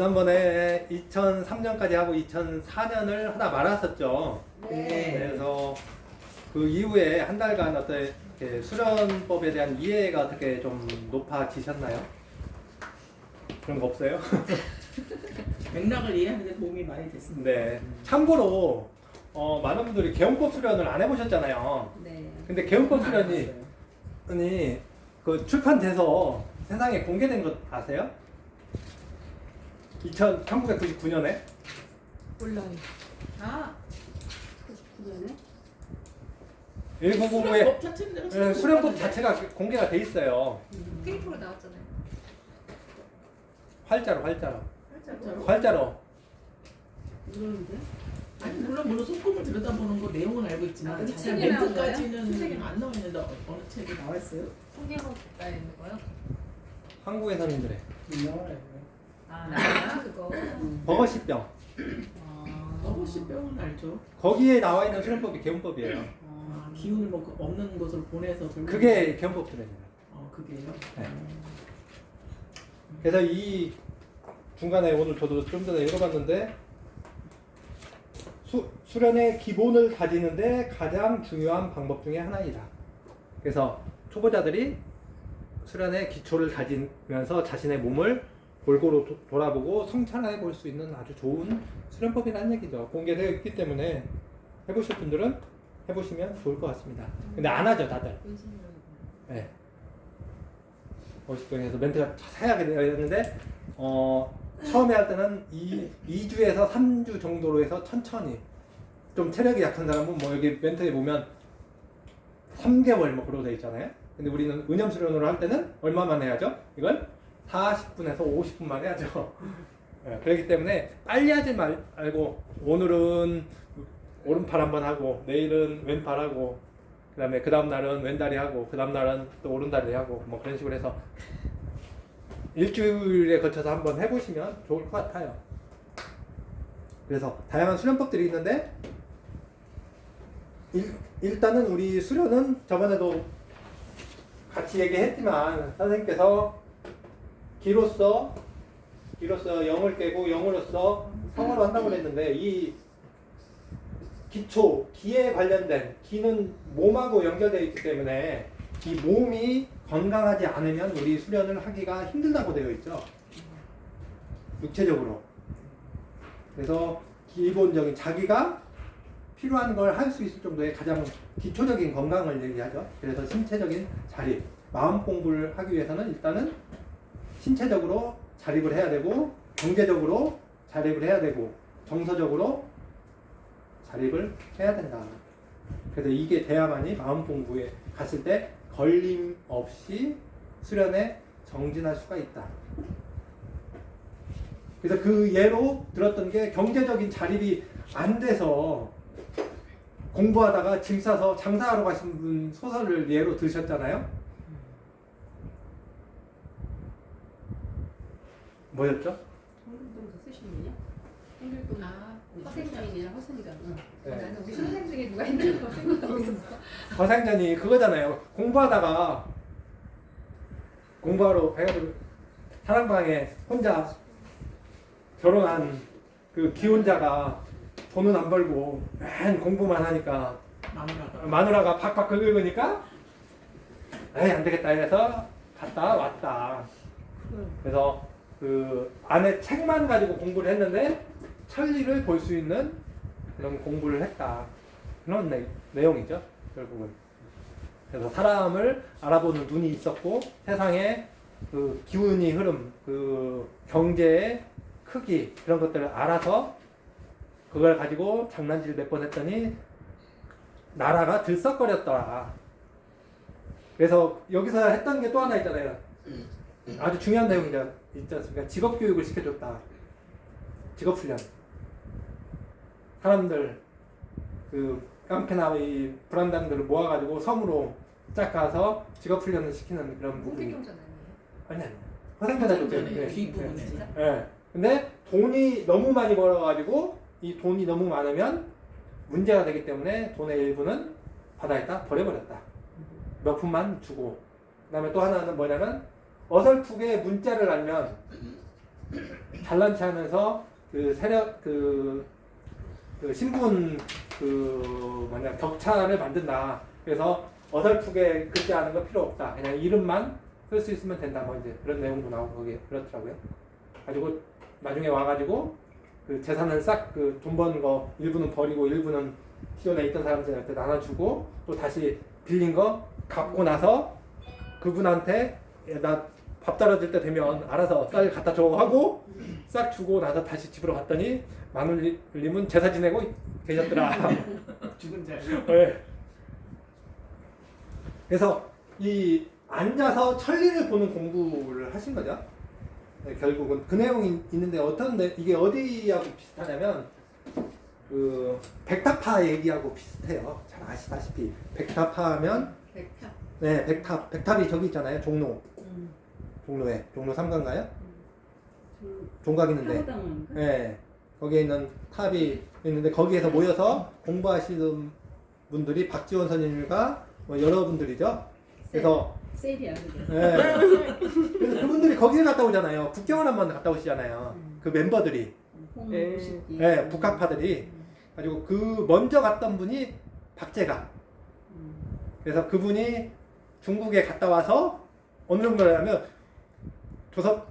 지난번에 2003년까지 하고 2004년을 하다 말았었죠. 네. 그래서 그 이후에 한 달간 어떤 이렇게 수련법에 대한 이해가 어떻게 좀 높아지셨나요? 그런 거 없어요? 맥락을 이해하는 데 도움이 많이 됐습니다. 네. 참고로 많은 분들이 개헌법 수련을 안 해보셨잖아요. 네. 근데 개헌법 안 수련이 해봤어요. 그 출판돼서 세상에 공개된 것 아세요? 1999년에 몰라요. 아, 99년에? 1999에 수련법 자체는 내가 수련법 들어봤는데. 자체가 공개가 돼 있어요. 페이퍼로 나왔잖아요. 활자로 진짜로? 활자로. 모르는데? 아니 물론 소금을 들여다보는 거 내용은 알고 있지만 아, 자세한 책에 나온 멘트까지는 거예요? 안 나와 있는데 어느 책에 나와 있어요? 통계가 나와 있는 거요? 한국의 선인들의 나와요. 아, 나야 그거. 버거시병. 버거시 병은 알죠. 거기에 나와 있는 수련법이 개헌법이에요. 아, 기운을 뭐 없는 곳으로 보내서 들고 그게 개헌법 수련이에요. 그게요. 네. 그래서 이 중간에 오늘 저도 좀 전에 읽어봤는데 수련의 기본을 다지는데 가장 중요한 방법 중에 하나이다. 그래서 초보자들이 수련의 기초를 다지면서 자신의 몸을 골고루 돌아보고 성찰해 볼 수 있는 아주 좋은 수련법이라는 얘기죠. 공개되어 있기 때문에 해보실 분들은 해보시면 좋을 것 같습니다. 근데 안 하죠, 다들. 네. 멋있동에서 멘트가 자세하게 되어 있는데 처음에 할 때는 2주에서 3주 정도로 해서 천천히 좀 체력이 약한 사람은 뭐 여기 멘트에 보면 3개월 뭐 그러고 되어 있잖아요. 근데 우리는 은염 수련으로 할 때는 얼마만 해야죠? 이걸 40분에서 50분만 해야죠. 네, 그렇기 때문에 빨리 하지 말고 오늘은 오른팔 한번 하고 내일은 왼팔 하고 그다음에 그 다음 날은 왼다리 하고 그 다음 날은 또 오른다리 하고 뭐 그런 식으로 해서 일주일에 거쳐서 한번 해보시면 좋을 것 같아요. 그래서 다양한 수련법들이 있는데 일단은 우리 수련은 저번에도 같이 얘기했지만 선생님께서 기로서 영을 깨고 영으로서 성으로 한다고 그랬는데 이 기초, 기에 관련된 기는 몸하고 연결되어 있기 때문에 이 몸이 건강하지 않으면 우리 수련을 하기가 힘들다고 되어 있죠. 육체적으로. 그래서 기본적인 자기가 필요한 걸 할 수 있을 정도의 가장 기초적인 건강을 얘기하죠. 그래서 신체적인 자립, 마음 공부를 하기 위해서는 일단은 신체적으로 자립을 해야 되고 경제적으로 자립을 해야 되고 정서적으로 자립을 해야 된다. 그래서 이게 돼야만이 마음 공부에 갔을 때 걸림 없이 수련에 정진할 수가 있다. 그래서 그 예로 들었던 게 경제적인 자립이 안 돼서 공부하다가 짐 싸서 장사하러 가신 분 소설을 예로 들으셨잖아요. 뭐였죠? 홍길동에서 쓰신 분이야? 홍길동. 아, 허생장이랑 허순이랑. 네. 나는 우리 선생 중에 누가 있는 거 생각하고 있었어. 화상전이 그거잖아요. 공부하다가 공부하러 해가지고 사랑방에 혼자 결혼한 그 기혼자가 돈은 안 벌고 맨 공부만 하니까 마누라가 팍팍 긁으니까 에이 안 되겠다 해서 갔다 왔다. 그래서 그 안에 책만 가지고 공부를 했는데 천리를 볼 수 있는 그런 공부를 했다. 그런 내용이죠, 결국은. 그래서 사람을 알아보는 눈이 있었고 세상의 그 기운이 흐름, 그 경제의 크기 그런 것들을 알아서 그걸 가지고 장난질 몇 번 했더니 나라가 들썩거렸더라. 그래서 여기서 했던 게 또 하나 있잖아요. 아주 중요한 내용이 있지 않습니까? 직업교육을 시켜줬다. 직업훈련. 사람들 그 깡패나 이 불안당들을 모아가지고 섬으로 쫙 가서 직업훈련을 시키는 그런 부분이. 홍길동전 아니에요? 아니 화생전에 네, 뒷부분에. 예. 근데 돈이 너무 많이 벌어가지고 이 돈이 너무 많으면 문제가 되기 때문에 돈의 일부는 바다에다 버려버렸다. 몇 푼만 주고. 그 다음에 또 하나는 뭐냐면 어설프게 문자를 알면 잘난 체하면서 그 세력 그 신분 격차를 만든다. 그래서 어설프게 글자하는 거 필요 없다. 그냥 이름만 쓸 수 있으면 된다. 뭐 이제 그런 내용도 나오고 거기에 그렇더라고요. 가지고 나중에 와가지고 그 재산은 싹 그 돈 버는 거 일부는 버리고 일부는 기존에 있던 사람들한테 나눠주고 또 다시 빌린 거 갚고 나서 그분한테 나 밥 떨어질 때 되면 알아서 쌀 갖다 줘 하고 싹 주고 나서 다시 집으로 갔더니 마눌님은 제사 지내고 계셨더라. 죽은 자. 네. 그래서 이 앉아서 천리를 보는 공부를 하신 거죠. 네, 결국은 그 내용이 있는데 이게 어디하고 비슷하냐면 그 백탑파 얘기하고 비슷해요. 잘 아시다시피 백탑파하면 백탑. 네 백탑이 저기 있잖아요. 종로에 종로 3가인가요? 종각 있는데 사고당인가? 네 거기에 있는 탑이 있는데 거기에서 모여서 공부하시는 분들이 박지원 선생님과 뭐 여러분들이죠. 그래서 셀이야 그게. 네. 그래서 그분들이 거기를 갔다 오잖아요. 국경을 한번 갔다 오시잖아요. 그 멤버들이 홍무식이. 네, 북학파들이 가지고 그 먼저 갔던 분이 박재가. 그래서 그분이 중국에 갔다 와서 어느 정도냐면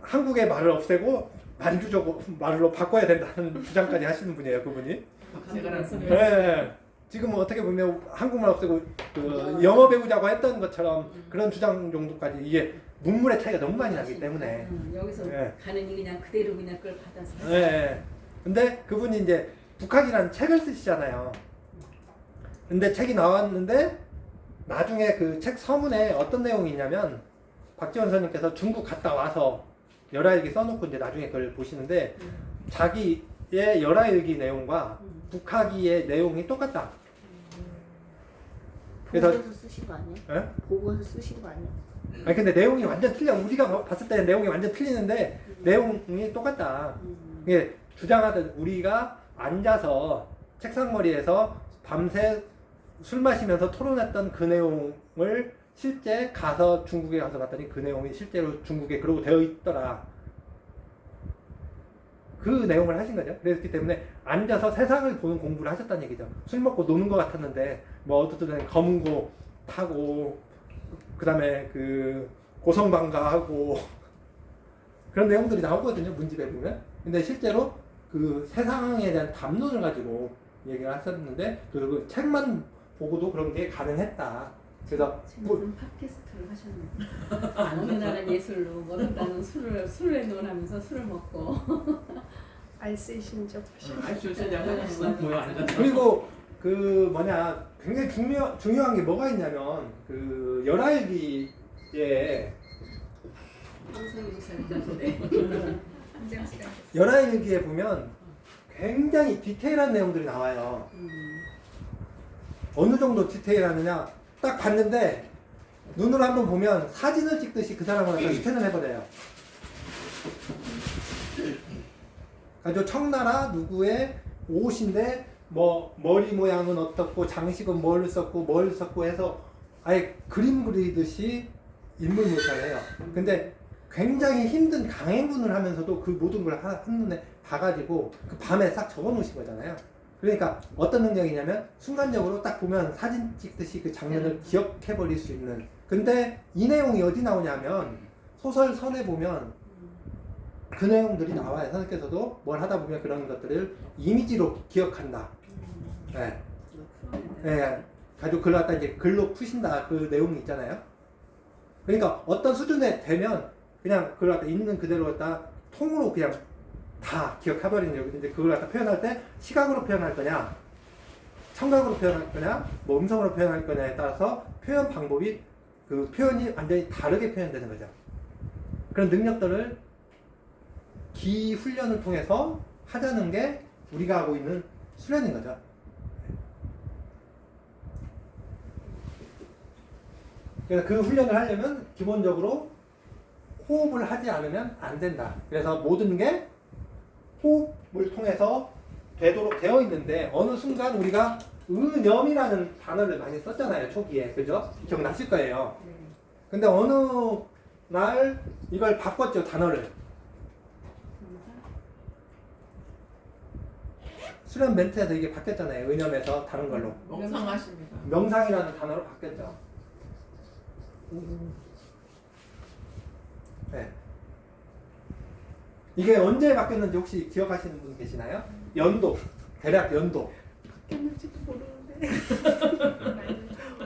한국의 말을 없애고 만주적 말로 바꿔야 된다는 주장까지 하시는 분이에요. 그분이. 네. 지금 어떻게 보면 한국말 없애고 그 영어 배우자고 했던 것처럼 그런 주장 정도까지 이게 문물의 차이가 너무 많이 나기 때문에. 여기서 네. 가느니 그냥 그대로 그냥 그걸 받아서. 네. 근데 그분이 이제 북학이라는 책을 쓰시잖아요. 근데 책이 나왔는데 나중에 그 책 서문에 어떤 내용이 있냐면 박지원 선생님께서 중국 갔다 와서 열하일기 써놓고 이제 나중에 그걸 보시는데 자기의 열하일기 내용과 북학이의 내용이 똑같다. 그래서 보고서 쓰신 거 아니에요? 예? 보고서 쓰신 거 아니에요? 아니 근데 내용이 완전 틀려. 우리가 봤을 때는 내용이 완전 틀리는데 내용이 똑같다. 이게 주장하듯 우리가 앉아서 책상머리에서 밤새 술 마시면서 토론했던 그 내용을 실제 가서 중국에 가서 봤더니 그 내용이 실제로 중국에 그러고 되어 있더라. 그 내용을 하신 거죠. 그랬기 때문에 앉아서 세상을 보는 공부를 하셨다는 얘기죠. 술 먹고 노는 것 같았는데 뭐 어떻든 검은 고 타고 그 다음에 그 고성방가하고 그런 내용들이 나오거든요. 문집에 보면. 근데 실제로 그 세상에 대한 담론을 가지고 얘기를 하셨는데 그 책만 보고도 그런 게 가능했다. 그래서 지금 팟캐스트를 하셨네. 어느 나라 예술로 어느 나라는 술에 논하면서 술을 먹고. 알쓰신 적 하시고. 알쓸쓸 양반이었어. 뭐야 앉아서. 그리고 그 굉장히 중요한 게 뭐가 있냐면 그 열하일기에 방송이 시작했는데 한 장씩 하셨어요. 열하일기에 보면 굉장히 디테일한 내용들이 나와요. 어느 정도 디테일하느냐 딱 봤는데 눈으로 한번 보면 사진을 찍듯이 그 사람을 갖다 스캔을 해버려요. 그래서 청나라 누구의 옷인데 뭐 머리 모양은 어떻고 장식은 뭘 썼고 해서 아예 그림 그리듯이 인물 묘사를 해요. 근데 굉장히 힘든 강행군을 하면서도 그 모든 걸 한눈에 봐가지고 그 밤에 싹 적어 놓으신 거잖아요. 그러니까 어떤 능력이냐면 순간적으로 딱 보면 사진 찍듯이 그 장면을 기억해 버릴 수 있는. 근데 이 내용이 어디 나오냐면 소설 선에 보면 그 내용들이 나와요. 선생님께서도 뭘 하다 보면 그런 것들을 이미지로 기억한다. 네. 네. 가지고 그걸 갖다 이제 글로 푸신다. 그 내용이 있잖아요. 그러니까 어떤 수준에 되면 그냥 그걸 갖다 있는 그대로 갖다 통으로 그냥 다 기억해버리는 거예요. 근데 그걸 갖다 표현할 때 시각으로 표현할 거냐, 청각으로 표현할 거냐, 뭐 음성으로 표현할 거냐에 따라서 표현 방법이 그 표현이 완전히 다르게 표현되는 거죠. 그런 능력들을 기 훈련을 통해서 하자는 게 우리가 하고 있는 수련인 거죠. 그래서 그 훈련을 하려면 기본적으로 호흡을 하지 않으면 안 된다. 그래서 모든 게 호흡을 통해서 되도록 되어 있는데 어느 순간 우리가 의념이라는 단어를 많이 썼잖아요. 초기에. 그죠? 기억나실 거예요. 근데 어느 날 이걸 바꿨죠. 단어를. 수련 멘트에서 이게 바뀌었잖아요. 의념에서 다른 걸로. 명상하십니다. 명상이라는 단어로 바뀌었죠. 네. 이게 언제 바뀌었는지 혹시 기억하시는 분 계시나요? 연도, 대략 연도. 바뀌었는지도 모르는데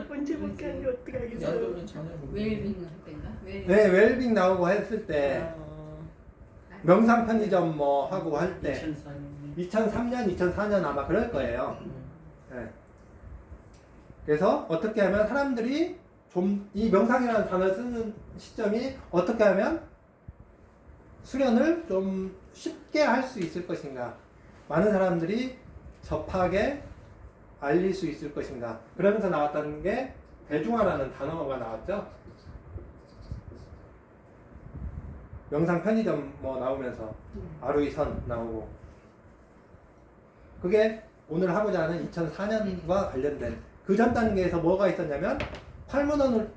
언제 바뀌었는지 어떻게 알겠어요? 연도는 전혀 모르겠어요. 웰빙 할 때인가? 네, 웰빙 나오고 했을 때 명상 편의점 뭐 하고 할 때 2003년, 2004년 아마 그럴 거예요. 네. 그래서 어떻게 하면 사람들이 좀 이 명상이라는 단어를 쓰는 시점이 어떻게 하면 수련을 좀 쉽게 할 수 있을 것인가, 많은 사람들이 접하게 알릴 수 있을 것인가, 그러면서 나왔다는 게 대중화라는 단어가 나왔죠. 명상 편의점 뭐 나오면서 아루이선 나오고, 그게 오늘 하고자 하는 2004년과 관련된 그 전 단계에서 뭐가 있었냐면 팔문원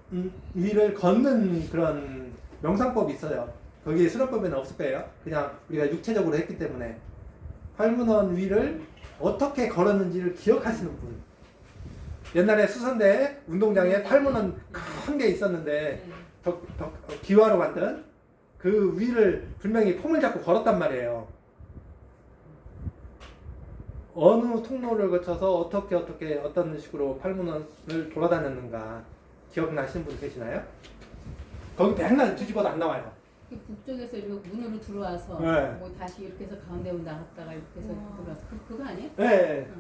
위를 걷는 그런 명상법이 있어요. 거기 수련법에는 없을 거예요. 그냥 우리가 육체적으로 했기 때문에. 팔문원 위를 어떻게 걸었는지를 기억하시는 분. 옛날에 수선대 운동장에 팔문원 큰 게 있었는데 기와로 만든 그 위를 분명히 폼을 잡고 걸었단 말이에요. 어느 통로를 거쳐서 어떻게 어떤 식으로 팔문원을 돌아다녔는가 기억나시는 분 계시나요? 거기 맨날 뒤집어도 안 나와요. 북쪽에서 이렇게 문으로 들어와서 네. 뭐 다시 이렇게 해서 가운데로 나갔다가 이렇게 해서 들어와서 그거 아니에요? 네.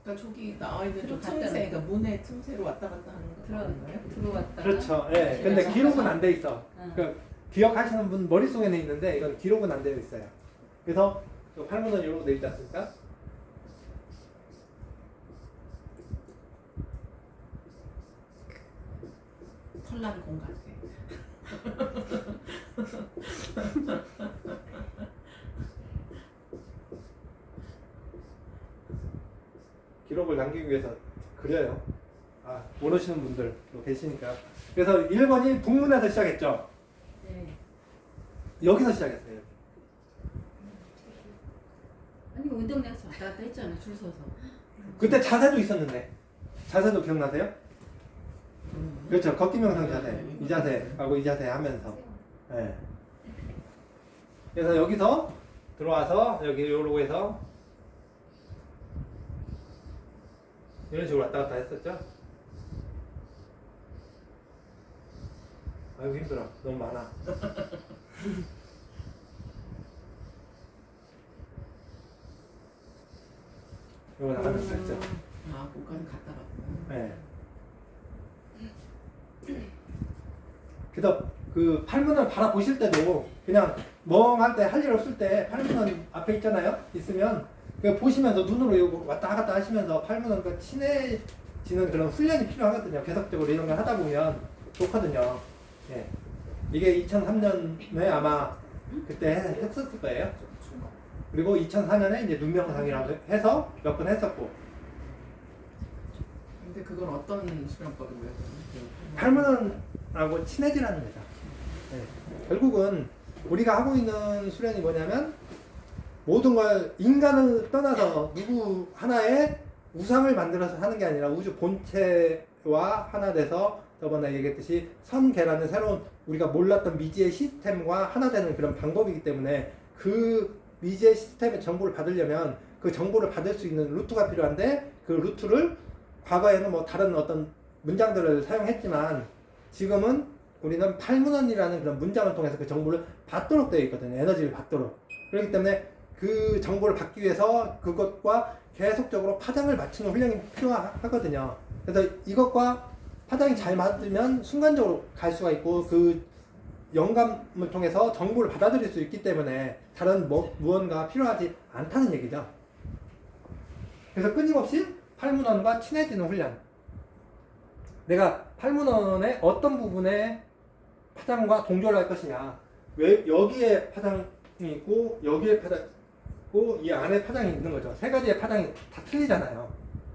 그러니까 저기 나와 있는 좀 들어갔다 틈새, 그러니까 문의 틈새로 왔다 갔다 하는 거 아닌가요? 들어왔다가 그렇죠. 예. 근데 다시 기록은 나가서. 안 돼 있어. 응. 그 기억하시는 분 머릿속에는 있는데 이건 기록은 안 되어 있어요. 그래서 팔문원 이러고 돼 있지 않습니까? 털난 공 같아. 기록을 남기기 위해서 그려요. 아, 모르시는 분들도 계시니까. 그래서 1번이 북문에서 시작했죠. 네. 여기서 시작했어요. 아니 운동장에서 왔다 갔다 했잖아 줄 서서. 그때 자세도 있었는데. 자세도 기억나세요? 그렇죠. 걷기 명상 자세. 이 자세 하고 이 자세 하면서. 네. 그래서 여기서 들어와서 여기 요러고 해서 이런 식으로 왔다 갔다 했었죠. 아이고 힘들어. 너무 많아. 이거 나가면서 했죠. 아, 거기까지 갔다 갔구나. 네. 그래서 그 팔문을 바라보실 때도 그냥 멍할 때 할 일 없을 때 팔문은 앞에 있잖아요. 있으면 그 보시면서 눈으로 이거 왔다 갔다 하시면서 팔문은 친해지는 그런 훈련이 필요하거든요. 계속적으로 이런 걸 하다 보면 좋거든요. 예. 이게 2003년에 아마 그때 했었을 거예요. 그리고 2004년에 이제 눈명상이라고 해서 몇 번 했었고. 근데 그건 어떤 수련법이고요? 팔문원하고 친해지라는 거죠. 네. 결국은 우리가 하고 있는 수련이 뭐냐면 모든 걸 인간을 떠나서 누구 하나의 우상을 만들어서 하는 게 아니라 우주 본체와 하나 돼서 저번에 얘기했듯이 선계라는 새로운 우리가 몰랐던 미지의 시스템과 하나 되는 그런 방법이기 때문에 그 미지의 시스템의 정보를 받으려면 그 정보를 받을 수 있는 루트가 필요한데 그 루트를 과거에는 뭐 다른 어떤 문장들을 사용했지만 지금은 우리는 팔문원이라는 그런 문장을 통해서 그 정보를 받도록 되어 있거든요. 에너지를 받도록. 그렇기 때문에 그 정보를 받기 위해서 그것과 계속적으로 파장을 맞추는 훈련이 필요하거든요. 그래서 이것과 파장이 잘 맞으면 순간적으로 갈 수가 있고 그 영감을 통해서 정보를 받아들일 수 있기 때문에 다른 무언가 필요하지 않다는 얘기죠. 그래서 끊임없이 팔문원과 친해지는 훈련. 내가 팔문원의 어떤 부분에 파장과 동조를 할 것이냐. 왜 여기에 파장이 있고 여기에 파장이 있고 이 안에 파장이 있는 거죠. 세 가지의 파장이 다 틀리잖아요.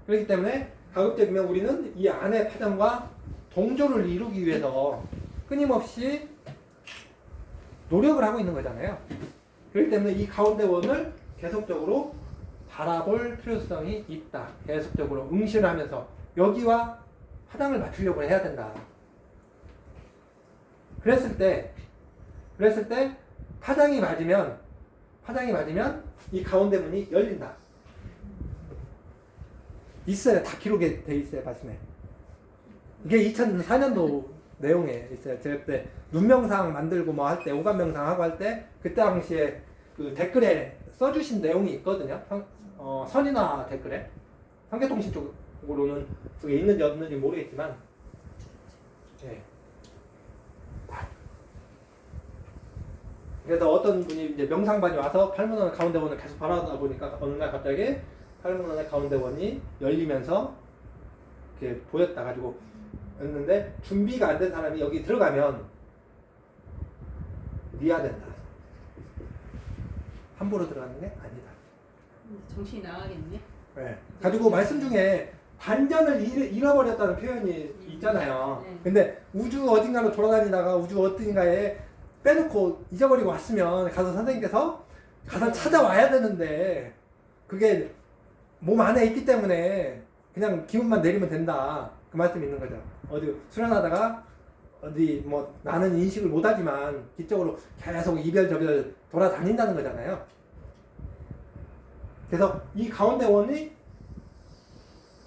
그렇기 때문에 가급적이면 우리는 이 안의 파장과 동조를 이루기 위해서 끊임없이 노력을 하고 있는 거잖아요. 그렇기 때문에 이 가운데 원을 계속적으로 바라볼 필요성이 있다. 계속적으로 응시를 하면서 여기와 화장을 맞추려고 해야 된다. 그랬을 때 화장이 맞으면 이 가운데 문이 열린다. 있어요. 다 기록이 돼 있어요. 말씀에. 이게 2004년도 내용에 있어요. 제가 그때 눈명상 만들고 뭐 할 때 오감명상 하고 할 때 그때 당시에 그 댓글에 써주신 내용이 있거든요. 선인화 댓글에 한계통신 쪽으로는 그게 있는지 없는지 모르겠지만, 네. 그래서 어떤 분이 이제 명상반이 와서 팔문원의 가운데원을 계속 바라보다 보니까 어느 날 갑자기 팔문원의 가운데원이 열리면서 이렇게 보였다 가지고 였는데 준비가 안 된 사람이 여기 들어가면 미화된다. 함부로 들어가는 게 아니다. 정신이 나가겠네. 네. 가지고 말씀 중에 반전을 잃어버렸다는 표현이 있잖아요. 네. 근데 우주 어딘가로 돌아다니다가 우주 어딘가에 빼놓고 잊어버리고 왔으면 가서 선생님께서 가서 찾아와야 되는데 그게 몸 안에 있기 때문에 그냥 기운만 내리면 된다. 그 말씀이 있는 거죠. 어디 수련하다가 어디 뭐 나는 인식을 못하지만 기적으로 계속 이별저별 돌아다닌다는 거잖아요. 그래서 이 가운데 원이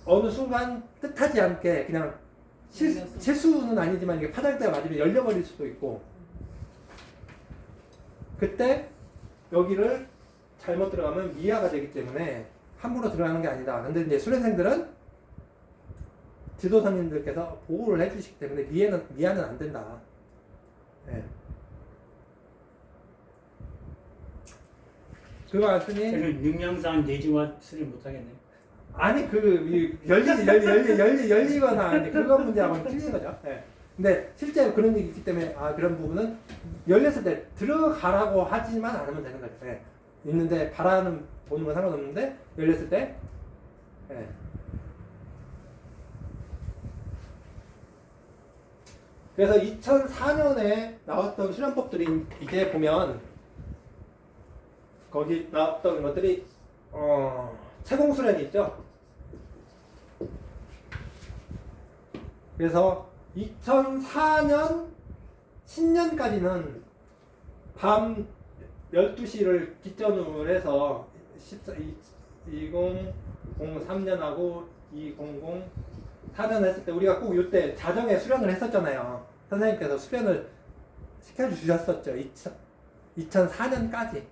어느 순간 뜻하지 않게 그냥 실수는 아니지만 이게 파장대가 맞으면 열려버릴 수도 있고, 그때 여기를 잘못 들어가면 미아가 되기 때문에 함부로 들어가는 게 아니다. 근데 이제 수련생들은 지도사님들께서 보호를 해주시기 때문에 미아는 안 된다. 네. 그거 왔으니 저는 능명상 내지와 수를 못하겠네. 아니 열리거나 이제 그거 문제하고는 틀린 거죠. 네. 근데 실제로 그런 일이 있기 때문에 그런 부분은 열렸을 때 들어가라고 하지만 않으면 되는 거죠. 네. 있는데 바라는 보는 건 상관없는데 열렸을 때 네. 그래서 2004년에 나왔던 수련법들이 이제 보면 거기 나왔던 것들이 채공수련이 있죠. 그래서 2004년 신년까지는 밤 12시를 기점으로 해서 2003년하고 2004년 했을 때 우리가 꼭 이때 자정에 수련을 했었잖아요. 선생님께서 수련을 시켜주셨었죠. 2004년까지.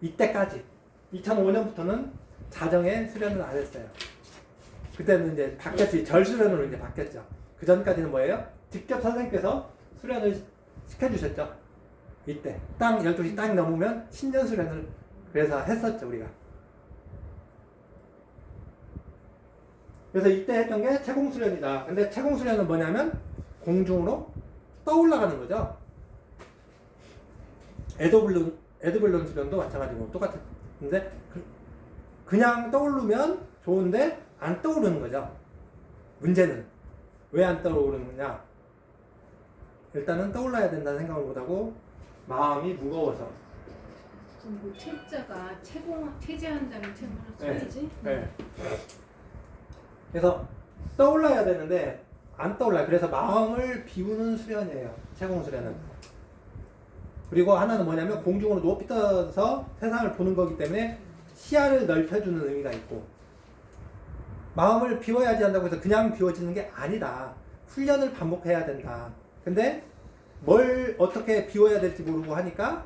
이때까지. 2005년부터는 자정에 수련을 안 했어요. 그때는 이제 바뀌었지. 절수련으로 이제 바뀌었죠. 그 전까지는 뭐예요? 직접 선생님께서 수련을 시켜주셨죠. 이때. 딱 12시 딱 넘으면 신년 수련을 그래서 했었죠, 우리가. 그래서 이때 했던 게 채공수련이다. 근데 채공수련은 뭐냐면 공중으로 떠올라가는 거죠. 에드블론 수련도 마찬가지고 똑같은데 그냥 떠오르면 좋은데 안 떠오르는 거죠. 문제는 왜 안 떠오르느냐? 일단은 떠올라야 된다는 생각을 못하고 마음이 무거워서. 뭐 책자가 태제한다는 책으로 써야지. 네. 그래서 떠올라야 되는데 안 떠올라요. 그래서 마음을 비우는 수련이에요. 채공수련은. 그리고 하나는 뭐냐면 공중으로 높이 떠서 세상을 보는 거기 때문에 시야를 넓혀주는 의미가 있고, 마음을 비워야지 한다고 해서 그냥 비워지는 게 아니다. 훈련을 반복해야 된다. 근데 뭘 어떻게 비워야 될지 모르고 하니까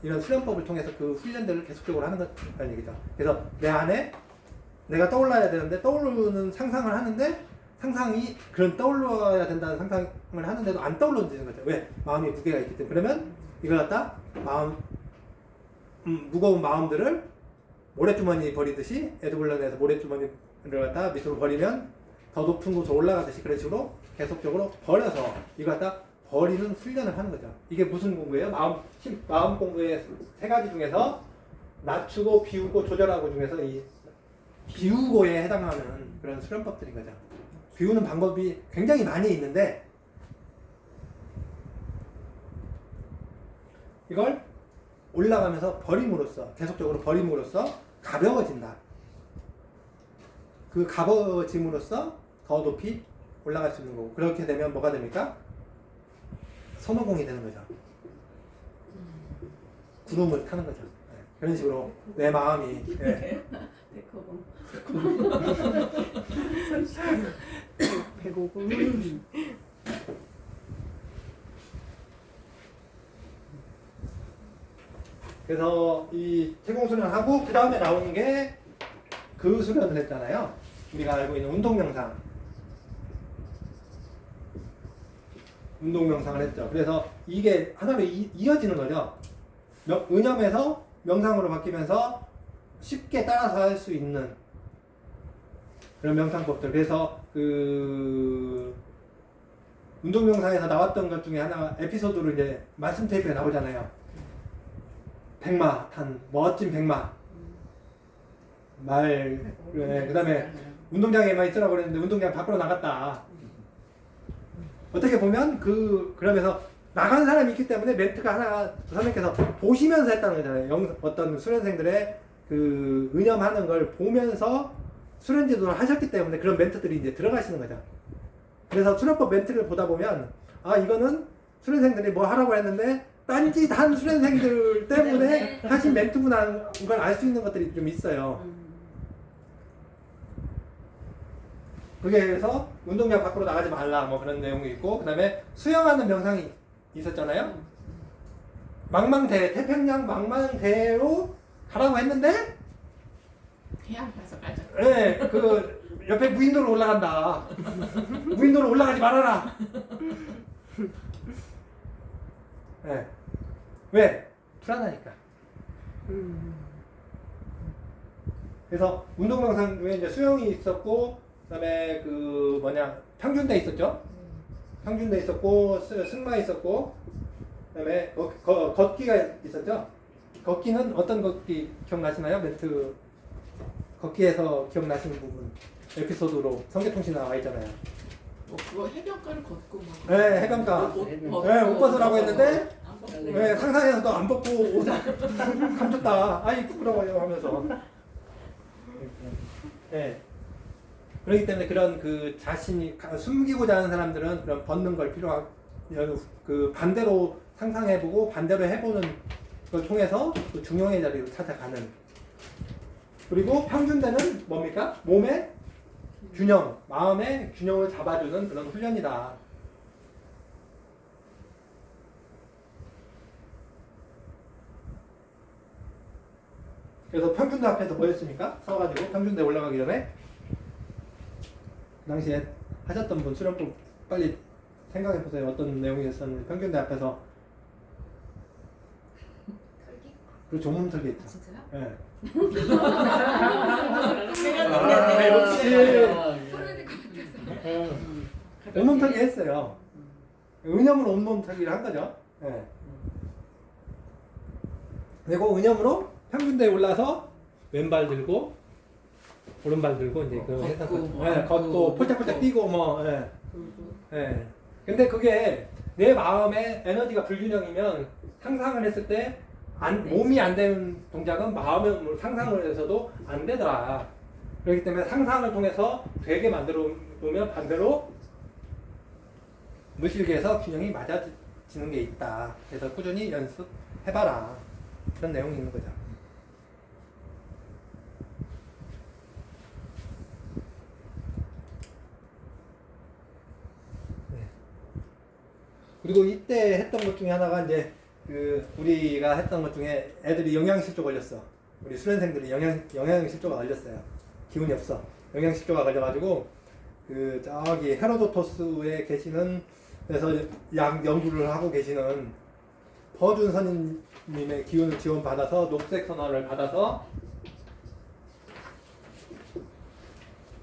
이런 수련법을 통해서 그 훈련들을 계속적으로 하는 거라는 얘기죠. 그래서 내 안에 내가 떠올라야 되는데 떠오르는 상상을 하는데 상상이 그런 떠올라야 된다는 상상을 하는데도 안 떠올라지는 거죠. 왜? 마음이 무게가 있기 때문에. 그러면 이걸 갖다 무거운 마음들을 모래주머니 버리듯이 에드블런에서 모래주머니를 갖다 밑으로 버리면 더 높은 곳으로 올라가듯이 그런 식으로 계속적으로 버려서 이걸 갖다 버리는 훈련을 하는 거죠. 이게 무슨 공부예요? 마음 공부의 세 가지 중에서 낮추고 비우고 조절하고 중에서 이 비우고에 해당하는 그런 수련법들인 거죠. 비우는 방법이 굉장히 많이 있는데 이걸 올라가면서 버림으로써 계속적으로 버림으로써 가벼워진다. 그 갑오짐으로써 더 높이 올라갈 수 있는 거고 그렇게 되면 뭐가 됩니까? 손오공이 되는 거죠. 구름을 타는 거죠. 네. 그런 식으로 내 마음이 예. 백호봉. 배고픔. 그래서 이 태공 수련하고 그 다음에 나오는 게 그 수련을 했잖아요. 우리가 알고 있는 운동 명상. 운동 명상을 했죠. 그래서 이게 하나로 이어지는 거죠. 의념에서 명상으로 바뀌면서 쉽게 따라서 할 수 있는 그런 명상법들. 그래서 그 운동 명상에서 나왔던 것 중에 하나 에피소드로 이제 말씀 테이프에 나오잖아요. 백마 탄 멋진 백마 말 그다음에 운동장에만 있으라고 그랬는데 운동장 밖으로 나갔다. 어떻게 보면 그러면서 나간 사람이 있기 때문에 멘트가 하나가 선생님께서 보시면서 했다는 거잖아요. 어떤 수련생들의 그 의념하는 걸 보면서 수련 지도를 하셨기 때문에 그런 멘트들이 이제 들어가시는 거죠. 그래서 수련법 멘트를 보다 보면 아 이거는 수련생들이 뭐 하라고 했는데 딴짓한 수련생들 때문에 하신 멘트구나 걸 알 수 있는 것들이 좀 있어요. 그게 그래서 운동장 밖으로 나가지 말라 뭐 그런 내용이 있고 그 다음에 수영하는 명상이 있었잖아요. 태평양 망망대로 가라고 했는데 해안 가서 가자. 네, 그 옆에 무인도로 올라간다. 무인도로 올라가지 말아라. 네. 왜? 불안하니까. 그래서 운동명상 중에 이제 수영이 있었고, 그다음에 그 평균대 있었죠. 평균대 있었고, 승마 있었고, 그다음에 걷기가 있었죠. 걷기는 어떤 걷기 기억나시나요? 멘트 걷기에서 기억나시는 부분 에피소드로 성계통신 나와 있잖아요. 그거 해변가를 걷고 막. 네, 해변가. 네, 옷 벗으라고 했는데 네, 상상해서도 안 벗고 옷을 감췄다. 아이 부끄러워요 하면서. 네. 그렇기 때문에 그런 그 자신이 숨기고자 하는 사람들은 그런 벗는 걸 필요하고 그 반대로 상상해보고 반대로 해보는 걸 통해서 그 중용의 자리로 찾아가는. 그리고 평균대는 뭡니까? 몸의 균형, 마음의 균형을 잡아주는 그런 훈련이다. 그래서 평균대 앞에서 뭐 했습니까? 서가지고 평균대 올라가기 전에 그 당시에 하셨던 분 수련법 빨리 생각해 보세요. 어떤 내용이었었는지. 평균대 앞에서 털기? 그리고 조문 털기 아 있죠. 진짜요? 네. 역시. 온몸 털기 했어요. 의념으로 온몸 털기를 한 거죠. 네. 그리고 의념으로 평균대에 올라서 왼발 들고 오른발 들고 이제 걷고 폴짝폴짝 뛰고 뭐. 예. 예. 근데 그게 내 마음의 에너지가 불균형이면 상상을 했을 때 몸이 안 되는 동작은 마음으로 상상을 해서도 안 되더라. 그렇기 때문에 상상을 통해서 되게 만들어 놓으면 반대로 물질계에서 균형이 맞아지는 게 있다. 그래서 꾸준히 연습해봐라. 그런 내용이 있는 거죠. 네. 그리고 이때 했던 것 중에 하나가 이제 우리가 했던 것 중에 애들이 영양실조 걸렸어. 우리 수련생들이 영양실조가 걸렸어요. 기운이 없어. 영양실조가 걸려가지고 저기 헤로도토스에 계시는 그래서 약 연구를 하고 계시는 퍼준 선임님의 기운을 지원받아서 녹색 선화를 받아서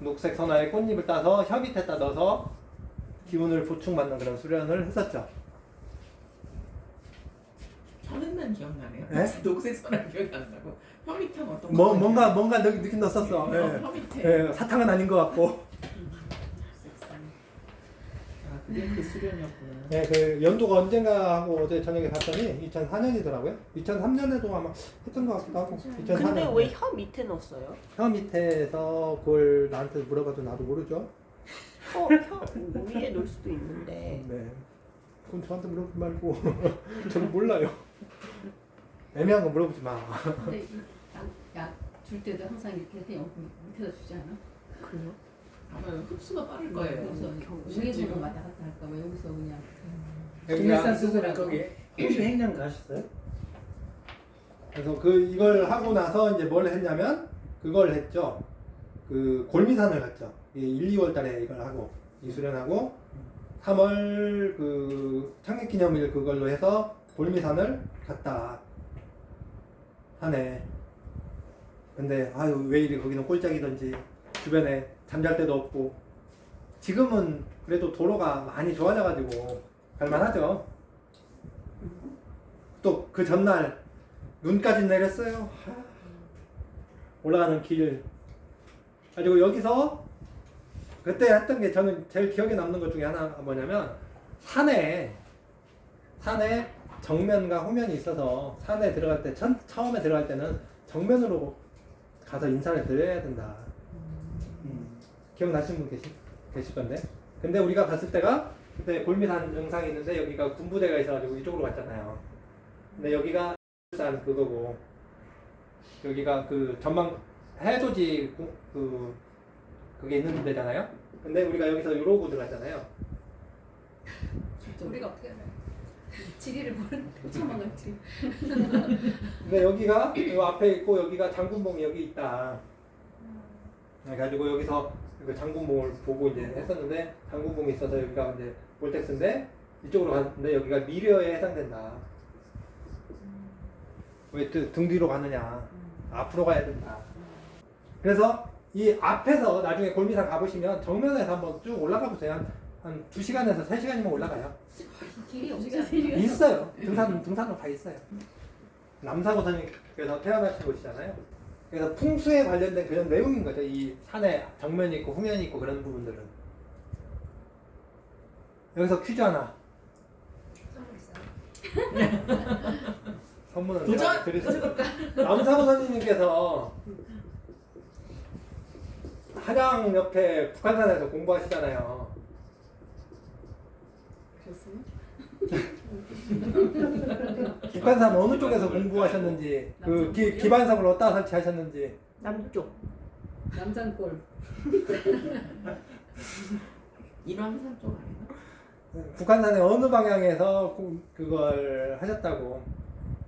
녹색 선화에 꽃잎을 따서 혀 밑에다 넣어서 기운을 보충받는 그런 수련을 했었죠. 저는만 기억나네요. 네? 녹색 선을 기억이 안 나고 혀밑은 어떤 뭔가 느낌 넣었었어. 예. 혀 밑에. 예, 사탕은 아닌 것 같고. 그게 그 수련이었구나. 네, 그 연도가 언젠가 하고 어제 저녁에 봤더니 2004년이더라고요. 2003년에도 아마 했던 것 같기도 하고. 2004년. 근데 왜 혀 밑에 넣었어요? 혀 밑에서 그걸 나한테 물어봐도 나도 모르죠. 혀 위에 넣을 수도 있는데. 네. 그건 저한테 물어보지 말고 저는 몰라요. 애매한 거 물어보지 마. 근데 약줄 때도 항상 이렇게 해서 여기 밑에다 주지 않아? 그래요? 아마 흡수가 빠를 거예요. 여기서 위에서만 왔다 갔다 할까 봐 여기서 그냥 동일산 수술은 거기 행령 가셨어요? 그래서 이걸 하고 나서 이제 뭘 했냐면 그걸 했죠. 그 골미산을 갔죠. 1, 2월 달에 이걸 하고 이 수련하고 3월 그 창립기념일 그걸로 해서 골미산을 갔다 하네. 근데 아유 왜 이리 거기는 꼴짝이던지 주변에 잠잘 데도 없고 지금은 그래도 도로가 많이 좋아져가지고 갈만하죠. 또 그 전날 눈까지 내렸어요. 올라가는 길 가지고 여기서 그때 했던 게 저는 제일 기억에 남는 것 중에 하나가 뭐냐면 산에 정면과 후면이 있어서 산에 들어갈 때 처음에 들어갈 때는 정면으로 가서 인사를 드려야 된다. 기억나시는 분 계실 건데. 근데 우리가 갔을 때가 그때 골미산 정상이 있는데 여기가 군부대가 있어가지고 이쪽으로 갔잖아요. 근데 여기가 산 그거고 여기가 그 전망 해돋이 그게 있는 데잖아요. 근데 우리가 여기서 이러고 들어갔잖아요. 우리가 어떻게 알아요? 지리를 모르는데 처먹었지. 근데 여기가 이 앞에 있고 여기가 장군봉이 여기 있다. 그래가지고 여기서 그 장군봉을 보고 이제 했었는데 장군봉이 있어서 여기가 이제 볼텍스인데 이쪽으로 갔는데 여기가 미려에 해당된다. 왜 등 뒤로 가느냐? 앞으로 가야 된다. 그래서 이 앞에서 나중에 골미산 가보시면 정면에서 한번 쭉 올라가 보세요. 한 2시간에서 3시간이면 올라가요. 길이 엄청 세지가 있어요. 등산로 다 있어요. 남사고선님께서 태어나신 곳이잖아요. 그래서 풍수에 관련된 그런 내용인 거죠. 이 산에 정면이 있고 후면이 있고 그런 부분들은. 여기서 퀴즈 하나. 선물은 도전! 드리겠습니다. 남사고선님께서 한양 옆에 북한산에서 공부하시잖아요. 북한산 어느 쪽에서 공부하셨는지 그 기반석을 어디다 설치하셨는지. 남쪽. 남산골. 인왕산 쪽 아닌가? 북한산의 어느 방향에서 그걸 하셨다고.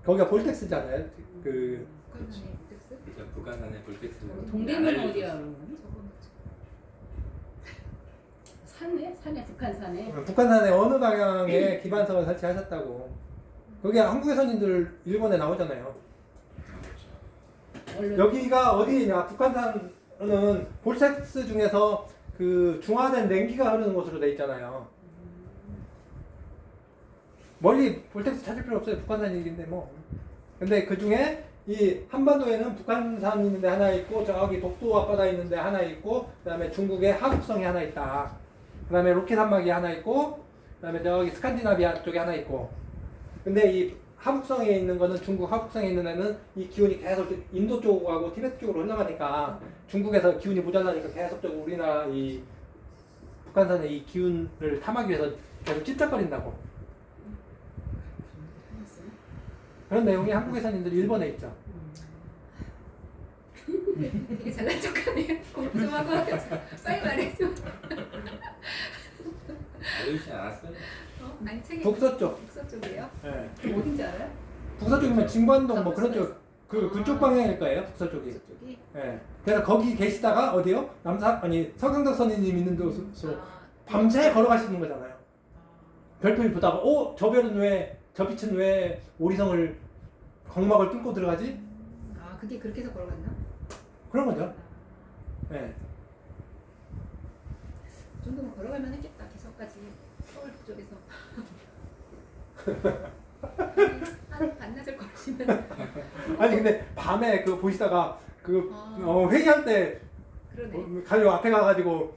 거기가 볼텍스잖아요. 그 그죠. 북한산의 볼텍스. 동대문 어디야? 산에 북한산에. 북한산의 어느 방향에 기반석을 설치하셨다고. 그게 한국의 선인들 일본에 나오잖아요. 여기가 어디냐? 북한산은 볼텍스 중에서 그 중화된 냉기가 흐르는 곳으로 돼 있잖아요. 멀리 볼텍스 찾을 필요 없어요. 북한산 얘기인데 뭐. 근데 그 중에 이 한반도에는 북한산이 있는데 하나 있고 저기 독도 앞바다 있는데 하나 있고 그다음에 중국의 하북성이 하나 있다. 그다음에 로키 산막이 하나 있고 그다음에 저기 스칸디나비아 쪽에 하나 있고. 근데 이 하북성에 있는 거는 중국 하북성에 있는 애는 이 기온이 계속 인도 쪽하고 티베트 쪽으로 흘러가니까 중국에서 기운이 모자라니까 계속적으로 우리나라 이 북한산의 이 기운을 탐하기 위해서 계속 찝쩍거린다고. 그런 내용이 한국의 선인들 일본에 있죠. 되게 잘난 척하네. 공부 좀 하고 빨리 말해줘. 알지 않았어요? 아니 책이 북서쪽. 북서쪽이에요? 네. 어딘지 알아요? 북서쪽이면 진관동 뭐 그런 쪽, 그쪽 방향일 거예요. 북서쪽이. 북서쪽이? 네. 그래서 거기 계시다가 어디요? 서강덕 선생님 있는 곳으로 밤새 걸어가시는 거잖아요. 별빛 보다가 저 별은 왜, 저 빛은 왜 오리성을 광막을 뚫고 들어가지? 아 그게 그렇게 해서 걸어갔나? 그런 거죠. 네. 그 정도면 걸어갈만 했겠다. 기서까지 서울 그쪽에서. 한 반나절 걸으시면. 아니 근데 밤에 보시다가 아. 회의할 때 그러네. 가지고 앞에 가가지고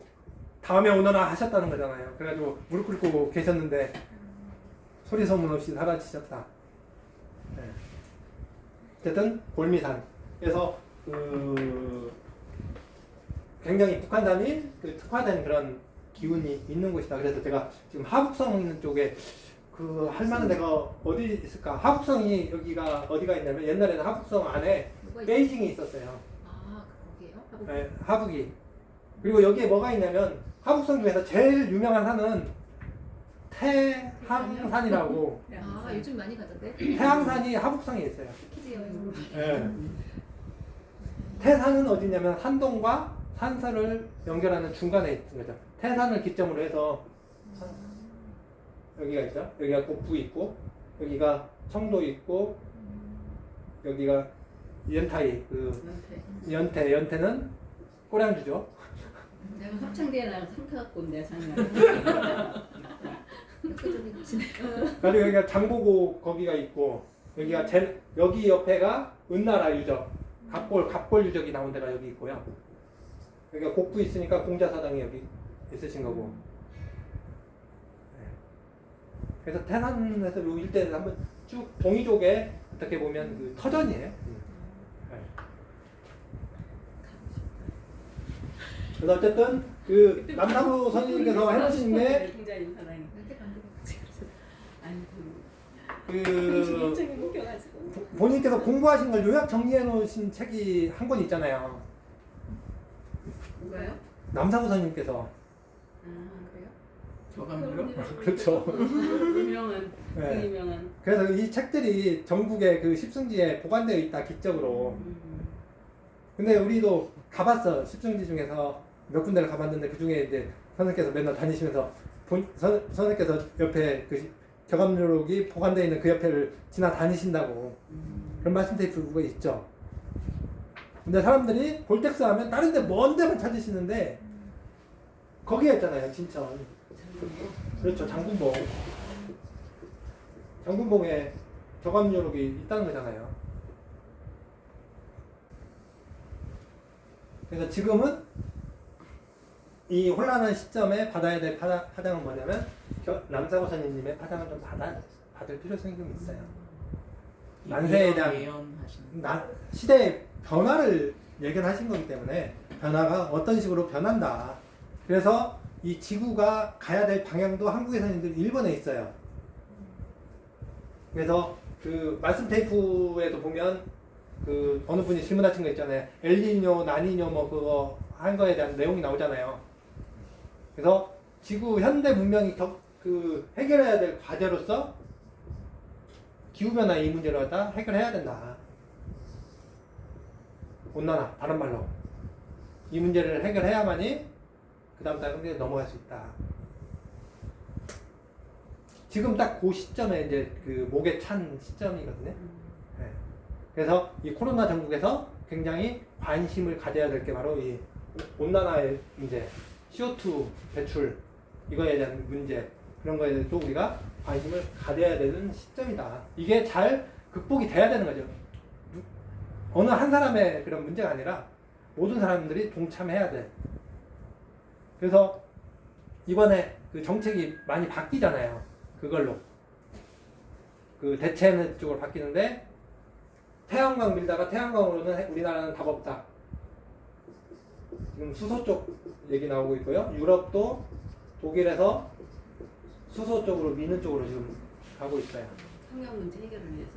다음에 오너라 하셨다는 거잖아요. 그래가지고 무릎 꿇고 계셨는데 소리 소문 없이 사라지셨다. 네. 어쨌든 골미산. 그래서 굉장히 북한산이 특화된 그런 기운이 있는 곳이다. 그래서 제가 지금 하북성 있는 쪽에 할 만한 데가 어디 있을까? 하북성이 여기가 어디가 있냐면 옛날에는 하북성 안에 베이징이 있었어요. 아 거기에요? 네, 하북이. 그리고 여기에 뭐가 있냐면 하북성 중에서 제일 유명한 산은 태항산이라고. 아 요즘 많이 가던데? 태항산이 하북성에 있어요. 키즈 여행으로. 네. 태산은 어디냐면 산동과 산서를 연결하는 중간에 있는 거죠. 태산을 기점으로 해서 여기가 있죠. 여기가 곡부 있고 여기가 청도 있고 여기가 연타이 연태는 꼬량주죠. 내가 합창대에 나가서 상타 갖고 온대 작년에. 그리고 여기가 장보고 거기가 있고 여기가 여기 옆에가 은나라 유적 갑골 유적이 나온 데가 여기 있고요. 여기가 곡부 있으니까 공자사당이 여기 있으신 거고. 네. 그래서 태산에서 요 일대에서 한번 쭉 동이족에 어떻게 보면 그 터전이에요. 네. 그래서 어쨌든 그 남사부 선생님께서 해놓으신 게 굉장히 사랑이. 아니 그 굉장히 웃겨가지고. 본인께서 공부하신 걸 요약 정리해 놓으신 책이 한 권 있잖아요. 뭐가요? 남사부 선생님께서. 아 그래요? 저감으로? 그렇죠. 유명한 네. 그 유명한. 그래서 이 책들이 전국의 그 십승지에 보관되어 있다 기적으로. 근데 우리도 가봤어. 십승지 중에서 몇 군데를 가봤는데 그 중에 이제 선생님께서 맨날 다니시면서 선생님께서 옆에 그 격암요록이 보관되어 있는 그 옆에를 지나다니신다고 그런 말씀 테이프가 있죠. 근데 사람들이 볼텍스 하면 다른 데 먼 데만 찾으시는데 거기에 있잖아요. 진천. 그렇죠. 장군봉에 격암요록이 있다는 거잖아요. 그래서 지금은 이 혼란한 시점에 받아야 될 파장은 뭐냐면 남사고 선생님의 파장을 좀 받을 필요성이 좀 있어요. 만세에 대한 예언하시는 시대의 변화를 예견하신 거기 때문에 변화가 어떤 식으로 변한다. 그래서 이 지구가 가야 될 방향도 한국에서는 일본에 있어요. 그래서 그 말씀 테이프에도 보면 그 어느 분이 질문하신 거 있잖아요. 엘니뇨, 나니뇨 뭐 그거 한 거에 대한 내용이 나오잖아요. 그래서 지구 현대 문명이 해결해야 될 과제로서 기후변화 이 문제를 갖다 해결해야 된다. 온난화, 다른 말로 이 문제를 해결해야만이 그 다음 단계에 넘어갈 수 있다. 지금 딱 그 시점에 이제 그 목에 찬 시점이거든요. 네. 그래서 이 코로나 전국에서 굉장히 관심을 가져야 될 게 바로 이 온난화의 문제, CO2 배출 이거에 대한 문제 그런 거에 대해서 우리가 관심을 가져야 되는 시점이다. 이게 잘 극복이 돼야 되는 거죠. 어느 한 사람의 그런 문제가 아니라 모든 사람들이 동참해야 돼. 그래서 이번에 그 정책이 많이 바뀌잖아요. 그걸로 그 대체 쪽으로 바뀌는데 태양광 밀다가 태양광으로는 우리나라는 답 없다. 지금 수소 쪽 얘기 나오고 있고요. 유럽도 독일에서 수소 쪽으로 미는 쪽으로 지금 가고 있어요. 환경 문제 해결을 위해서.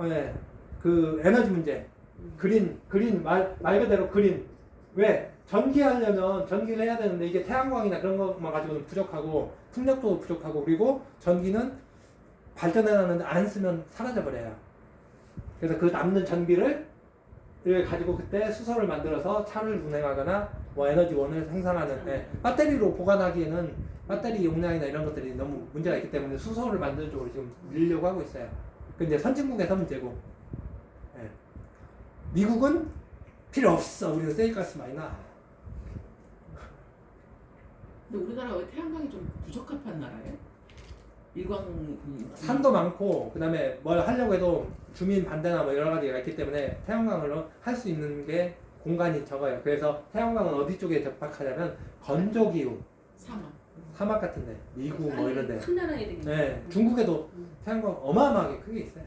네, 그 에너지 문제, 그린 말 그대로 그린. 왜 전기하려면 전기를 해야 되는데 이게 태양광이나 그런 것만 가지고는 부족하고 풍력도 부족하고 그리고 전기는 발전해놨는데 안 쓰면 사라져 버려요. 그래서 그 남는 전기를 가지고 그때 수소를 만들어서 차를 운행하거나 뭐 에너지원을 생산하는 배터리로 보관하기에는 배터리 용량이나 이런 것들이 너무 문제가 있기 때문에 수소를 만드는 쪽으로 지금 밀려고 하고 있어요. 근데 선진국에서 문제고 예. 미국은 필요 없어. 우리는 세일가스 많이 나. 근데 우리나라가 왜 태양광이 좀 부적합한 나라예요? 일광 산도 많고 그다음에 뭘 하려고 해도 주민 반대나 뭐 여러 가지가 있기 때문에 태양광으로 할 수 있는 게 공간이 적어요. 그래서 태양광은 어디 쪽에 접박하냐면 건조기후 사막 같은데 미국 뭐 이런데. 큰 나라에 되겠네. 네, 중국에도 태양광 어마어마하게 크게 있어요.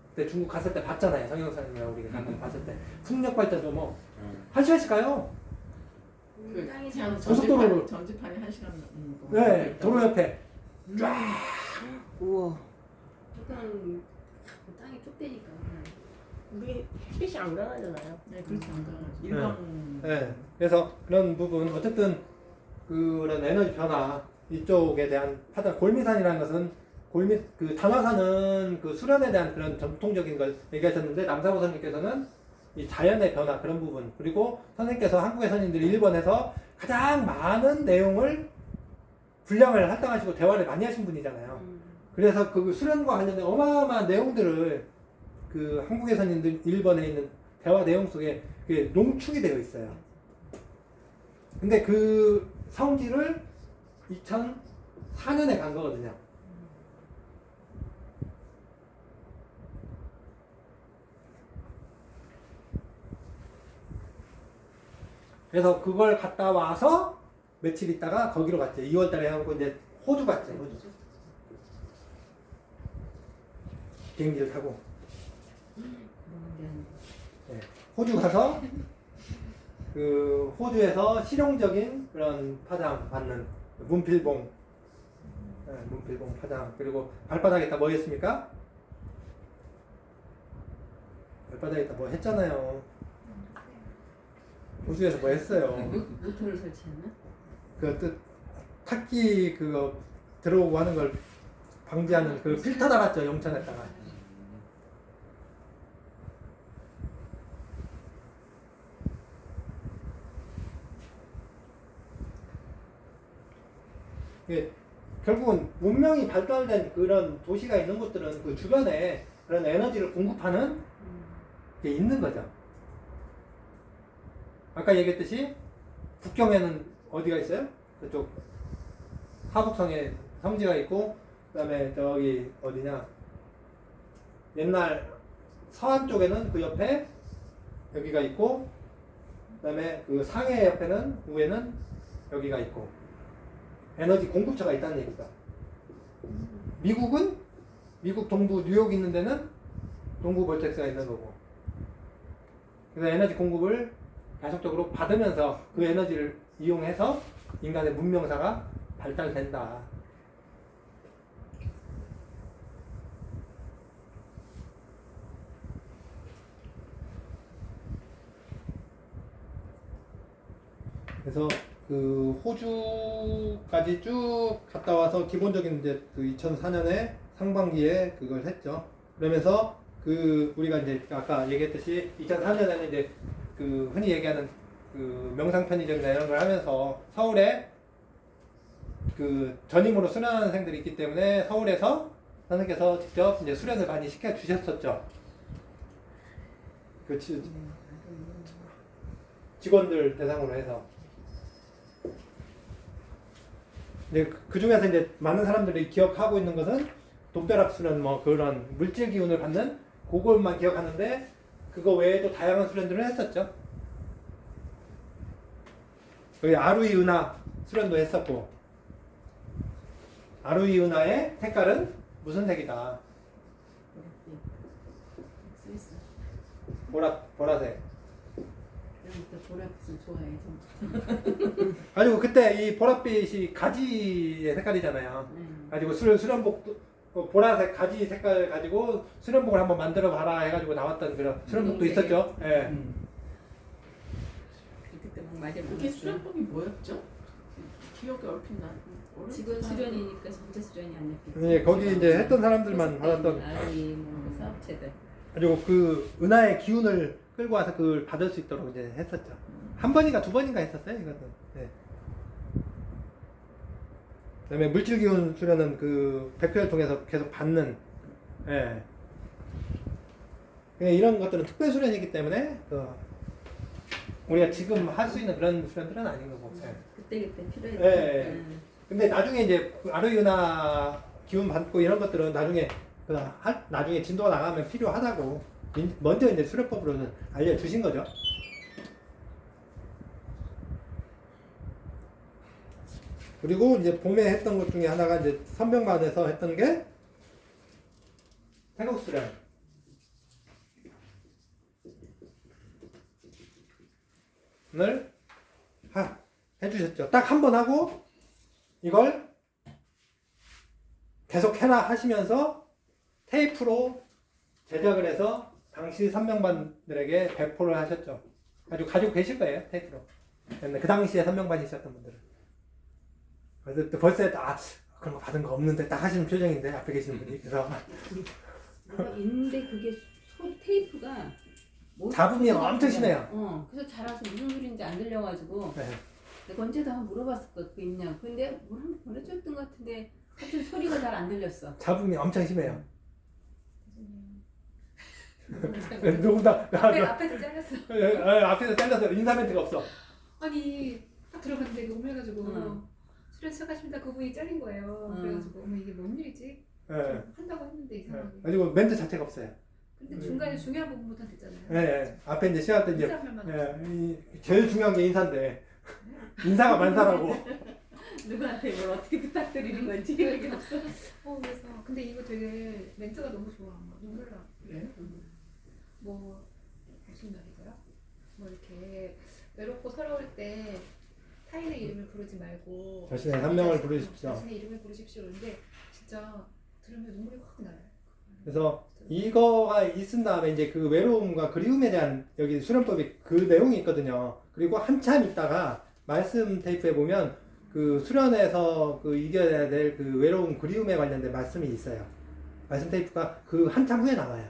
그때 중국 갔을 때 봤잖아요. 성형사님이랑 우리가 잠깐 봤을 때 풍력 발전도 뭐 한 시간씩 가요. 그 땅이 그냥 고속도로로. 전지판이 1시간 네, 도로 옆에 쫙. 우와. 그냥 땅이 좁대니까. 우리 햇빛이 안 강하잖아요. 네, 그렇지 않다. 일광. 네, 그래서 그런 부분 어쨌든 그런 에너지 변화 이쪽에 대한 파장 골미산이라는 것은 그 단화산은 그 수련에 대한 그런 전통적인 걸 얘기하셨는데 남사고 선생님께서는 이 자연의 변화 그런 부분 그리고 선생님께서 한국의 선인들이 일본에서 가장 많은 내용을 분량을 할당하시고 대화를 많이 하신 분이잖아요. 그래서 그 수련과 관련된 어마어마한 내용들을 그 한국의 선인들 일본에 있는 대화 내용 속에 그게 농축이 되어 있어요. 근데 그 성지를 2004년에 간 거거든요. 그래서 그걸 갔다 와서 며칠 있다가 거기로 갔죠. 2월 달에 하고 이제 호주 갔죠. 호주. 비행기를 타고. 네. 호주 가서 그 호주에서 실용적인 그런 파장 받는 문필봉, 네, 문필봉 파장 그리고 발바닥에다 뭐 했습니까? 발바닥에다 뭐 했잖아요. 호주에서 뭐 했어요? 모터를 설치했나? 그 탁기 그거 들어오고 하는 걸 방지하는 그 필터 달았죠 용천에다가. 예, 결국은 문명이 발달된 그런 도시가 있는 곳들은 그 주변에 그런 에너지를 공급하는 게 있는 거죠. 아까 얘기했듯이 북경에는 어디가 있어요? 그쪽 하북성에 성지가 있고 그 다음에 저기 어디냐 옛날 서안 쪽에는 그 옆에 여기가 있고 그 다음에 그 상해 옆에는 위에는 여기가 있고 에너지 공급처가 있다는 얘기다. 미국은 미국 동부 뉴욕 있는 데는 동부 볼텍스가 있는 거고 그래서 에너지 공급을 계속적으로 받으면서 그 에너지를 이용해서 인간의 문명사가 발달된다. 그래서 그 호주까지 쭉 갔다 와서 기본적인 이제 그 2004년에 상반기에 그걸 했죠. 그러면서 그 우리가 이제 아까 얘기했듯이 2004년에는 이제 그 흔히 얘기하는 그 명상 편의점이나 이런 걸 하면서 서울에 그 전임으로 수련하는 학생들이 있기 때문에 서울에서 선생님께서 직접 이제 수련을 많이 시켜 주셨었죠. 그 직원들 대상으로 해서. 이제 그 중에서 이제 많은 사람들이 기억하고 있는 것은 독벼락 수련 뭐 그런 물질 기운을 받는 그것만 기억하는데 그거 외에도 다양한 수련들을 했었죠. 여기 아루이 은하 수련도 했었고 아루이 은하의 색깔은 무슨 색이다? 보라색. 보라빛을 좋아해서. 가지고 그때 이 보랏빛이 가지의 색깔이잖아요. 가지고 수련복도 보라색 가지 색깔 가지고 수련복을 한번 만들어 봐라 해가지고 나왔던 그런 수련복도 있었죠. 예. 그때 막 맞아 그게 수련법이 뭐였죠? 기억이 얼핏 나. 직원 수련이니까 전체 수련이 안 했겠지. 예, 거기 이제 했던 사람들만 받았던. 아이 뭐 사업체들. 그리고 그 은하의 기운을 끌고 와서 그걸 받을 수 있도록 이제 했었죠. 한 번인가 두 번인가 했었어요, 이것은. 네. 그다음에 물질 기운 수련은 그 백회를 통해서 계속 받는. 예. 그냥 이런 것들은 특별 수련이기 때문에 우리가 지금 할 수 있는 그런 수련들은 아닌 거고. 예. 그때 필요했죠. 예. 근데 나중에 이제 아루이 은하 기운 받고 이런 것들은 나중에 나중에 진도가 나가면 필요하다고 먼저 이제 수련법으로는 알려주신 거죠. 그리고 이제 봄에 했던 것 중에 하나가 이제 선명반에서 했던 게 태국 수련. 을 해주셨죠. 딱 한 번 하고 이걸 계속 해라 하시면서 테이프로 제작을 해서 당시 선명반들에게 배포를 하셨죠. 아주 가지고 계실 거예요, 테이프로. 그 당시에 선명반이셨던 분들은. 그래서 또 벌써 그런 거 받은 거 없는데 딱 하시는 표정인데 앞에 계시는 분이. 그래서 뭐가 있는데 그게 테이프가 잡음이 엄청 심해요. 그래서 자라서 무슨 소리인지 안 들려가지고 네. 내가 언제도 한번 물어봤을 거 있냐. 근데 뭘 한번 보내줬던 것 같은데 하여튼 소리가 잘 안 들렸어. 잡음이 엄청 심해요. 누구다 앞에서 잘렸어. 앞에서 잘려서 인사 멘트가 없어. 아니 딱 들어갔는데 녹음해가지고 응. 수련 시작하십니다. 그분이 잘린 거예요. 응. 그래가지고 어머 이게 뭔 일이지? 네. 한다고 했는데 이상하게. 그리고 멘트 자체가 없어요. 근데 중간에 중요한 부분부터 됐잖아요. 네. 앞에 이제 시작 때 이제 인사 한 명만 제일 중요한 게 인사인데 인사가 만사라고. 누구한테 뭘 어떻게 부탁드리는 건지 기억이 없어. 그래서 근데 이거 되게 멘트가 너무 좋아. 막 눈물 나. 그래? 뭐 무슨 말이더라? 뭐 이렇게 외롭고 서러울 때 타인의 이름을 부르지 말고 자신의 선명을 부르십시오. 자신의 이름을 부르십시오. 근데 진짜 들으면 눈물이 확 나요. 그래서 이거가 있은 다음에 이제 그 외로움과 그리움에 대한 여기 수련법이 그 내용이 있거든요. 그리고 한참 있다가 말씀 테이프에 보면 그 수련에서 그 이겨야 될 그 외로움 그리움에 관련된 말씀이 있어요. 말씀 테이프가 그 한참 후에 나와요.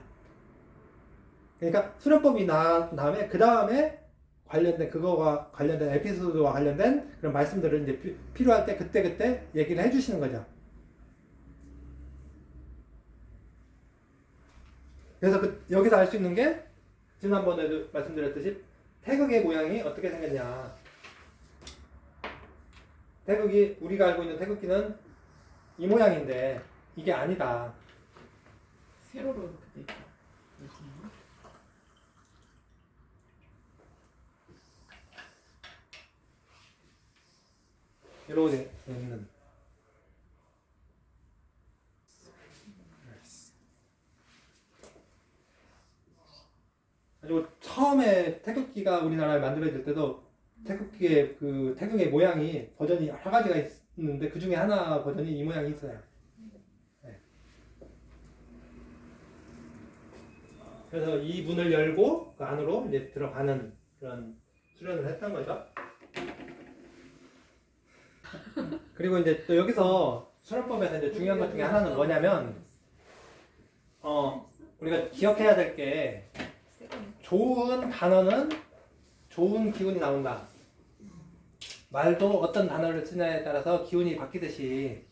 그러니까 수련법이 나온 다음에 그 다음에 관련된 그거와 관련된 에피소드와 관련된 그런 말씀들을 이제 필요할 때 그때 얘기를 해주시는 거죠. 그래서 여기서 알 수 있는 게 지난번에도 말씀드렸듯이 태극의 모양이 어떻게 생겼냐. 태극이 우리가 알고 있는 태극기는 이 모양인데 이게 아니다. 세로로 이렇게 돼 있다. 이렇게 돼 있는. 그리고 처음에 태극기가 우리나라에 만들어질 때도 태극기의 그 태극의 모양이 버전이 여러 가지가 있는데 그 중에 하나 버전이 이 모양이 있어요. 네. 그래서 이 문을 열고 그 안으로 이제 들어가는 그런 수련을 했던 거죠. 그리고 이제 또 여기서 수련법에서 이제 중요한 것 중에 하나는 뭐냐면 우리가 기억해야 될 게 좋은 단어는 좋은 기운이 나온다. 말도 어떤 단어를 쓰냐에 따라서 기운이 바뀌듯이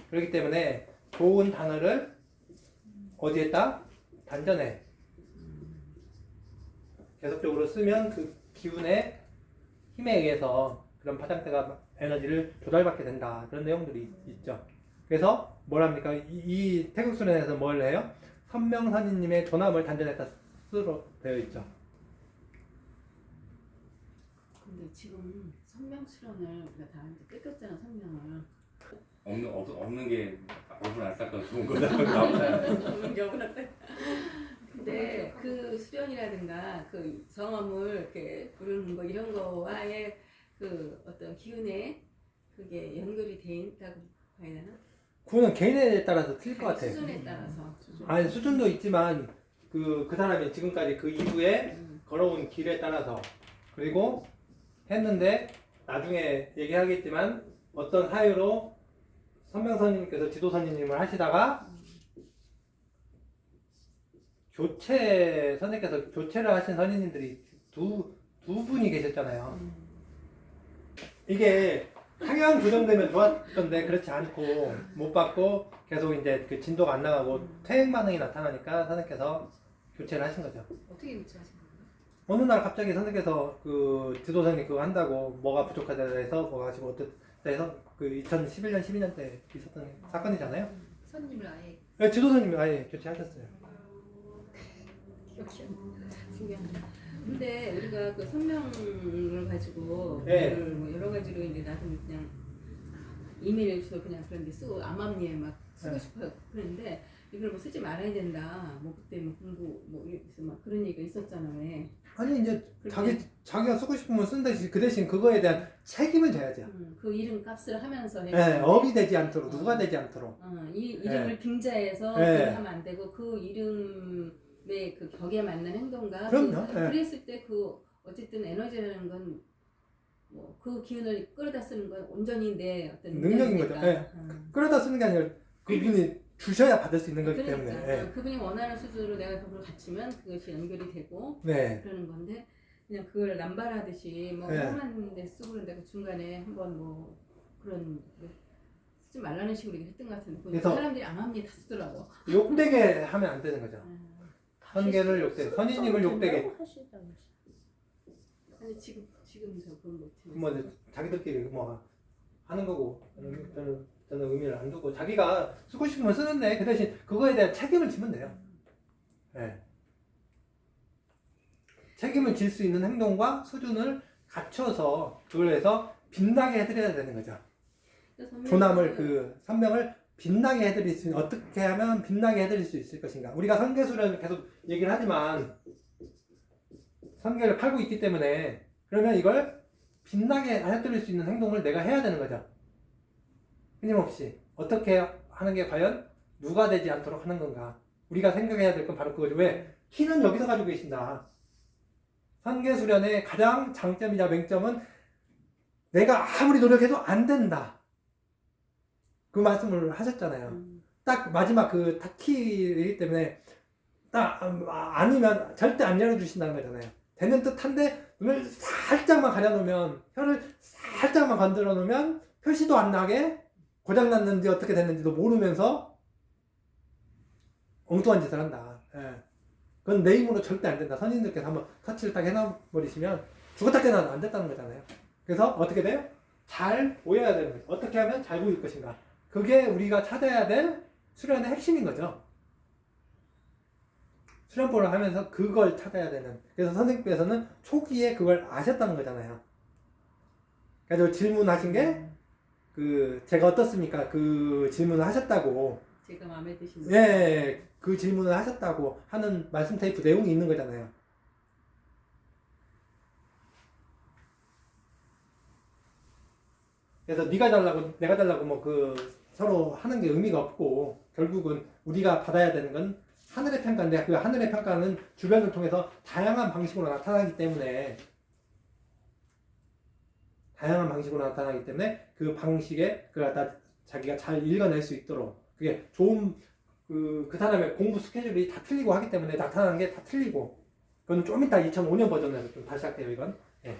그렇기 때문에 좋은 단어를 어디에다? 단전에 계속적으로 쓰면 그 기운의 힘에 의해서 그런 파장대가 에너지를 조달받게 된다. 그런 내용들이 있죠. 그래서 뭘 합니까? 이 태극수련에서 뭘 해요? 선명선인님의 조남을 단전에다 쓰로 되어 있죠. 근데 지금 선명 수련을 우리가 다 이제 뺏겼잖아 선명을. 없는 게 억울 안 쌀까 좋은 거다 나오잖아요. 근데 그 수련이라든가 그 성함을 이렇게 부르는 거 이런 거와의 그 어떤 기운에 그게 연결이 돼 있다고 봐야 되나? 그거는 개인에 따라서 틀릴 것 같아요. 수준에 따라서. 아니 수준도 있지만 그 사람이 지금까지 그 이후에 걸어온 길에 따라서 그리고 했는데 나중에 얘기하겠지만 어떤 사유로 선명선님께서 지도선님을 하시다가 선생님께서 교체를 하신 선생님들이 두 분이 계셨잖아요. 이게 상향 교정되면 좋았던데 그렇지 않고 못 받고 계속 이제 그 진도가 안 나가고 퇴행 반응이 나타나니까 선생님께서 교체를 하신 거죠. 어떻게 교체하신 거예요? 어느 날 갑자기 선생님께서 그 지도선이 그거 한다고 뭐가 부족하다 해서 뭐가 하시고 어쨌다 해서 그 2011년 12년 때 있었던 사건이잖아요. 선님을 아예 네, 지도선님이 아예 교체하셨어요. 기억이 안 나. 신기하다. 근데 우리가 그 선명을 가지고 네. 뭐 여러 가지로 이제 나도 그냥 이메일 주소 그냥 그런 데 쓰고 암암리에 막 쓰고 네. 싶어요. 그런데 이걸 뭐 쓰지 말아야 된다. 뭐 그때 뭐 공부 뭐 이래서 막 그런 얘기가 있었잖아요. 왜. 아니 이제 그렇게. 자기가 쓰고 싶으면 쓴다지 그 대신 그거에 대한 책임을 져야죠. 그 이름 값을 하면서 네, 업이 되지 않도록 누가 되지 않도록. 이 이름을 빙자해서 네. 그걸 하면 안 되고 그 이름의 그 격에 맞는 행동과 그럼요. 네. 그랬을 때 그 어쨌든 에너지라는 건 뭐 그 기운을 끌어다 쓰는 건 온전히 내 어떤 능력인 거죠. 능력이니까. 네. 끌어다 쓰는 게 아니라 그분이 주셔야 받을 수 있는 거기 그러니까 때문에. 네. 그분이 원하는 수준으로 내가 그걸 갖추면 그것이 연결이 되고 네. 그러는 건데 그냥 그걸 남발하듯이 뭐 네. 험한 데 쓰고 그런데 그 중간에 한번 뭐 그런 쓰지 말라는 식으로 했던 것 같은데 그래서 사람들이 암암리에 다 쓰더라고. 욕되게 하면 안 되는 거죠. 선계를 욕되게, 선인님을 욕되게. 아니 지금 저 그런 거 없지. 뭐 이제 자기들끼리 뭐 하는 거고 저는 의미를 안 두고 자기가 쓰고 싶으면 쓰는데 그 대신 그거에 대한 책임을 지면 돼요. 네. 책임을 질 수 있는 행동과 수준을 갖춰서 그걸 해서 빛나게 해드려야 되는 거죠. 조남을 그 선명을 빛나게 해드릴 수 있는 어떻게 하면 빛나게 해드릴 수 있을 것인가. 우리가 선계수련을 계속 얘기를 하지만 선계를 팔고 있기 때문에 그러면 이걸 빛나게 해드릴 수 있는 행동을 내가 해야 되는 거죠. 끊임없이 어떻게 하는 게 과연 누가 되지 않도록 하는 건가. 우리가 생각해야 될 건 바로 그거죠. 왜? 키는 여기서 가지고 계신다. 선계수련의 가장 장점이자 맹점은 내가 아무리 노력해도 안 된다. 그 말씀을 하셨잖아요. 딱 마지막 그 타키이기 때문에 딱 아니면 절대 안 열어주신다는 거잖아요. 되는 듯한데 눈을 살짝만 가려놓으면 혀를 살짝만 건드려 놓으면 표시도 안 나게 고장났는지 어떻게 됐는지도 모르면서 엉뚱한 짓을 한다. 예. 그건 내 힘으로 절대 안 된다. 선인들께서 한번 터치를 딱 해놔버리시면 죽었다 깨어나도 안 됐다는 거잖아요. 그래서 어떻게 돼요? 잘 보여야 되는 거죠. 어떻게 하면 잘 보일 것인가. 그게 우리가 찾아야 될 수련의 핵심인 거죠. 수련법을 하면서 그걸 찾아야 되는. 그래서 선생님께서는 초기에 그걸 아셨다는 거잖아요. 그래서 질문하신 게 그 제가 어떻습니까? 그 질문을 하셨다고. 제가 마음에 드시는. 예, 그 질문을 하셨다고 하는 말씀 테이프 내용이 있는 거잖아요. 그래서 네가 달라고 내가 달라고 뭐 그 서로 하는 게 의미가 없고 결국은 우리가 받아야 되는 건 하늘의 평가인데 그 하늘의 평가는 주변을 통해서 다양한 방식으로 나타나기 때문에 그 방식에 자기가 잘 읽어낼 수 있도록 그게 좋은 그 사람의 공부 스케줄이 다 틀리고 하기 때문에 나타나는 게 다 틀리고 그건 좀 이따 2005년 버전에서 좀 다시 할게요 이건. 예.